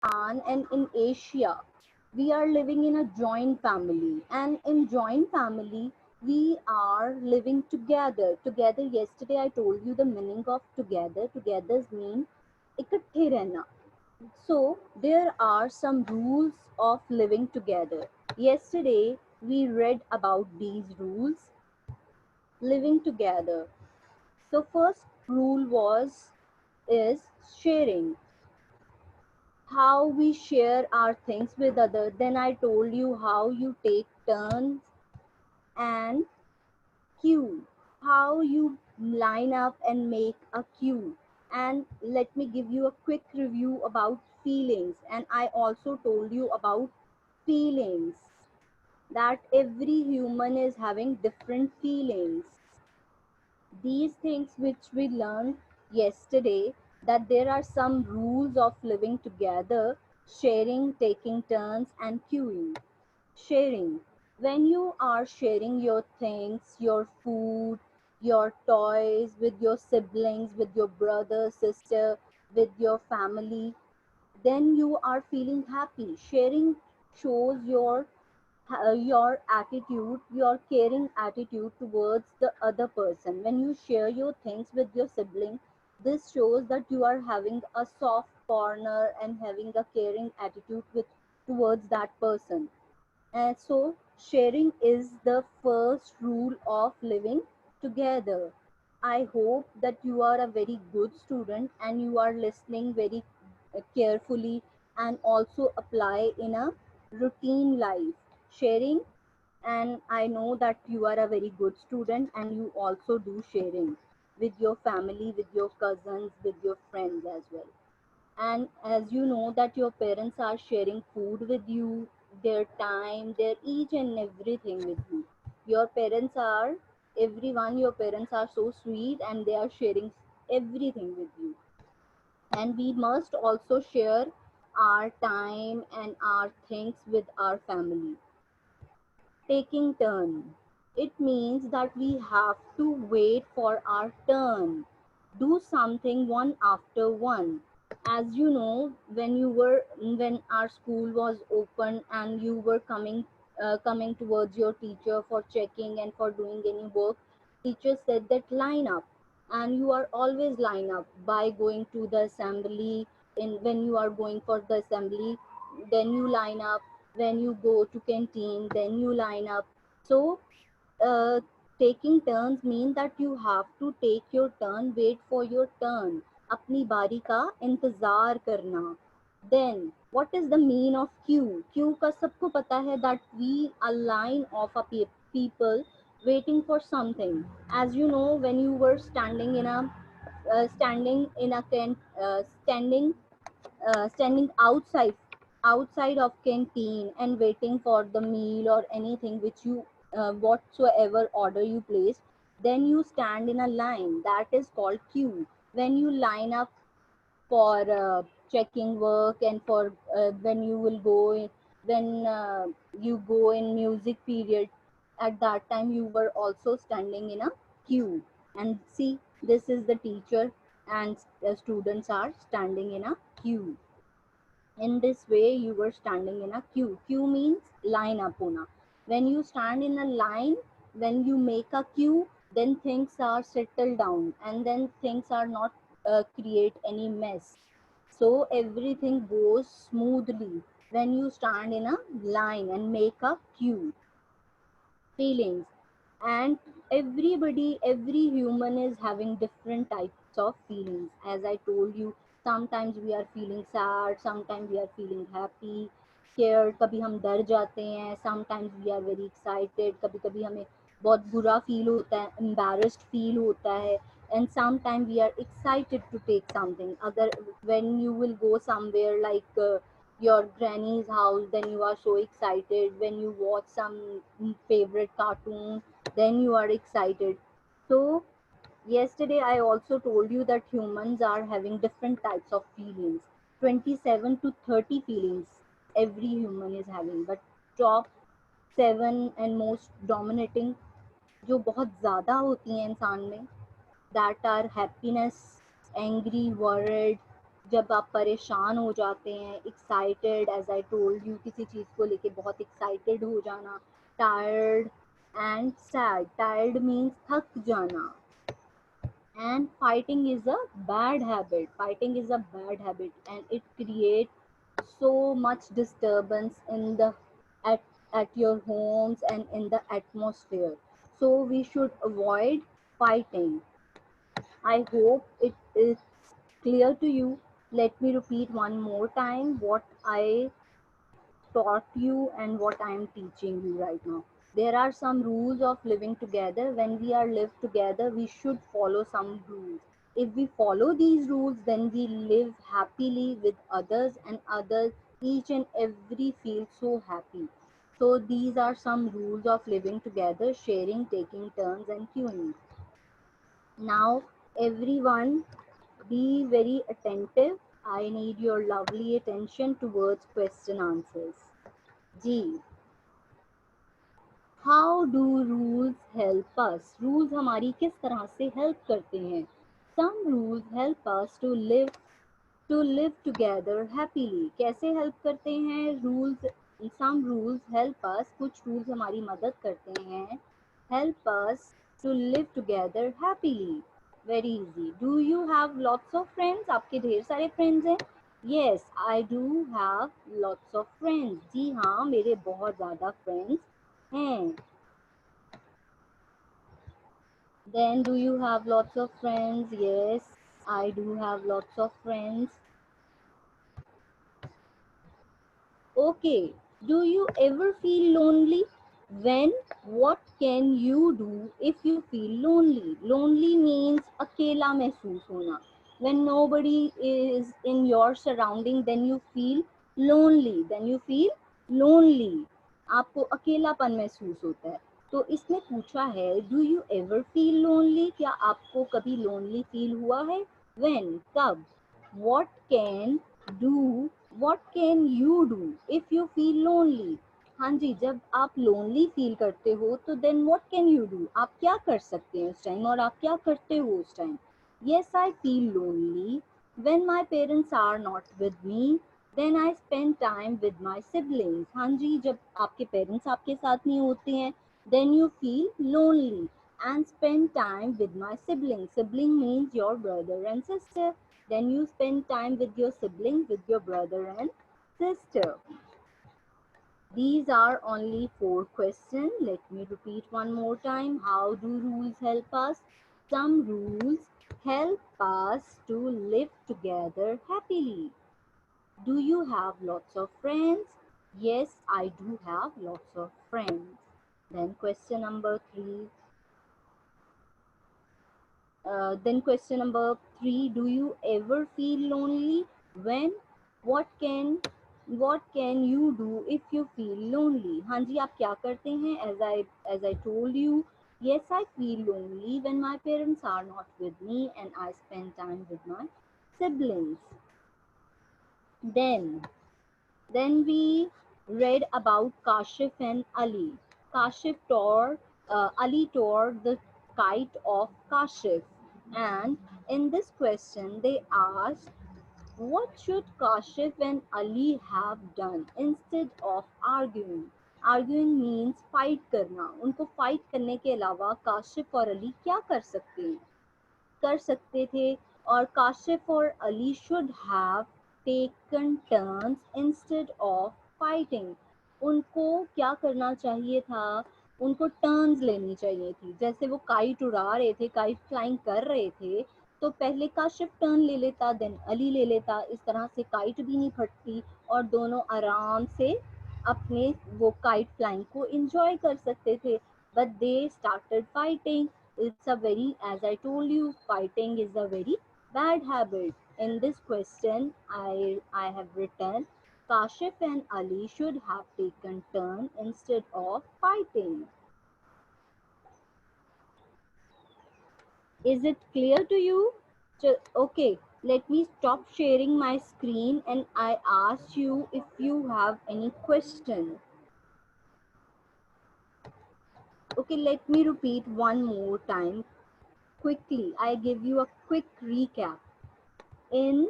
Pakistan and in Asia, we are living in a joint family. And in joint family, we are living together. Together, yesterday I told you the meaning of together. Together's mean इकट्ठे रहना. So there are some rules of living together. Yesterday we read about these rules living together. So first rule was is sharing, how we share our things with others. Then I told you how you take turns and queue, how you line up and make a queue. And let me give you a quick review about feelings. And I also told you about feelings, that every human is having different feelings. These things which we learned yesterday, that there are some rules of living together: sharing, taking turns, and queuing. Sharing. When you are sharing your things, your food, your toys with your siblings, with your brother, sister, with your family, then you are feeling happy. Sharing shows your attitude, your caring attitude towards the other person. When you share your things with your sibling, this shows that you are having a soft corner and having a caring attitude towards that person. And so sharing is the first rule of living together. I hope that you are a very good student and you are listening very carefully and also apply in a routine life. Sharing, and I know that you are a very good student and you also do sharing with your family, with your cousins, with your friends as well. And as you know that your parents are sharing food with you, their time, their each and everything with you. Your parents are, everyone, your parents are so sweet and they are sharing everything with you. And we must also share our time and our things with our family. Taking turn. It means that we have to wait for our turn. Do something one after one. As you know, when our school was open and you were coming towards your teacher for checking and for doing any work, teacher said that line up, and you are always line up by going to the assembly. In when you are going for the assembly, then you line up. When you go to canteen, then you line up. So uh, taking turns mean that you have to take your turn, wait for your turn, अपनी बारी का इंतजार करना. Then what is the mean of queue? Queue का सबको पता है that we a line of a people waiting for something. As you know, when you were standing in a standing outside of canteen and waiting for the meal or anything which you whatsoever order you place, then you stand in a line, that is called queue. When you line up for checking work and for when you will go when you go in music period, at that time you were also standing in a queue. And see, this is the teacher and students are standing in a queue. In this way you were standing in a queue. Queue means line up hona. When you stand in a line, when you make a queue, then things are settled down and then things are not create any mess. So everything goes smoothly when you stand in a line and make a queue. Feelings. And every human is having different types of feelings. As I told you, sometimes we are feeling sad, sometimes we are feeling happy, scared, कभी हम डर जाते हैं, sometimes we are very excited, कभी कभी हमें बहुत बुरा फील होता है, embarrassed फील होता है. And sometimes we are excited to take something. अगर when you will go somewhere like your granny's house, then you are so excited. When you watch some favorite cartoon, then you are excited. So yesterday I also told you that humans are having different types of feelings. 27 to 30 feelings every human is having, but top 7 and most dominating, जो बहुत ज़्यादा होती हैं इंसान में, that are happiness, angry, worried, जब आप परेशान हो जाते हैं, excited, as I told you, किसी चीज़ को लेके बहुत एक्साइटेड हो जाना, tired and sad, tired means थक जाना, and fighting is a bad habit, fighting is a bad habit, and it creates so much disturbance in the at, at your homes and in the atmosphere, so we should avoid fighting. I hope it is clear to you. Let me repeat one more time what I taught you and what I am teaching you right now. There are some rules of living together. When we are live together, we should follow some rules. If we follow these rules, then we live happily with others, and others, each and every feel so happy. So these are some rules of living together: sharing, taking turns, and queuing. Now, everyone, be very attentive. I need your lovely attention towards question answers. G. How do rules help us? Rules हमारी किस तरह से help करते हैं? Some rules help us to live together happily. कैसे help करते हैं? Some rules help us. कुछ rules हमारी मदद करते हैं. Help us to live together happily. Very easy. Do you have lots of friends? आपके ढेर सारे friends हैं? Yes, I do have lots of friends. जी हाँ, मेरे बहुत ज़्यादा friends हैं. Then do you have lots of friends? Yes, I do have lots of friends. Okay, do you ever feel lonely? When? What can you do if you feel lonely? Lonely means अकेला महसूस होना. When nobody is in your surrounding, then you feel lonely. Then you feel lonely. आपको अकेलापन महसूस होता है. तो इसमें पूछा है, do you ever feel lonely? क्या आपको कभी लोनली फील हुआ है? व्हेन? कब? What can do, what can you do if you feel lonely? हाँ जी, जब आप लोनली फील करते हो तो then what can you do, आप क्या कर सकते हैं उस टाइम, और आप क्या करते हो उस time? Yes, I feel lonely when my parents are not with me, then I spend time with my siblings. हाँ जी, जब आपके पेरेंट्स आपके साथ नहीं होते हैं, then you feel lonely, and spend time with my sibling. Sibling means your brother and sister. Then you spend time with your sibling, with your brother and sister. These are only 4 questions. Let me repeat one more time. How do rules help us? Some rules help us to live together happily. Do you have lots of friends? Yes, I do have lots of friends. Then question number 3. Then question number 3, do you ever feel lonely? When? What can what can you do if you feel lonely? हाँ जी, आप क्या करते हैं? As I told you, yes, I feel lonely when my parents are not with me and I spend time with my siblings. Then we read about Kashif and Ali. Ali tore the kite of Kashif, and in this question they asked, what should Kashif and Ali have done instead of arguing? Arguing means fight करना. उनको fight करने के अलावा काशिफ और अली क्या कर सकते थे? और काशिफ और Ali should have taken turns instead of fighting. उनको क्या करना चाहिए था? उनको टर्न्स लेनी चाहिए थी. जैसे वो काइट उड़ा रहे थे, काइट फ्लाइंग कर रहे थे, तो पहले काशिफ टर्न ले लेता, देन अली ले लेता. इस तरह से काइट भी नहीं फटती और दोनों आराम से अपने वो काइट फ्लाइंग को एंजॉय कर सकते थे. But they started fighting. It's a very, as I told you, fighting is a very bad habit. In this question, I have written, Kashif and Ali should have taken turn instead of fighting. Is it clear to you? Okay, let me stop sharing my screen and I ask you if you have any question. Okay, let me repeat one more time quickly. I give you a quick recap. In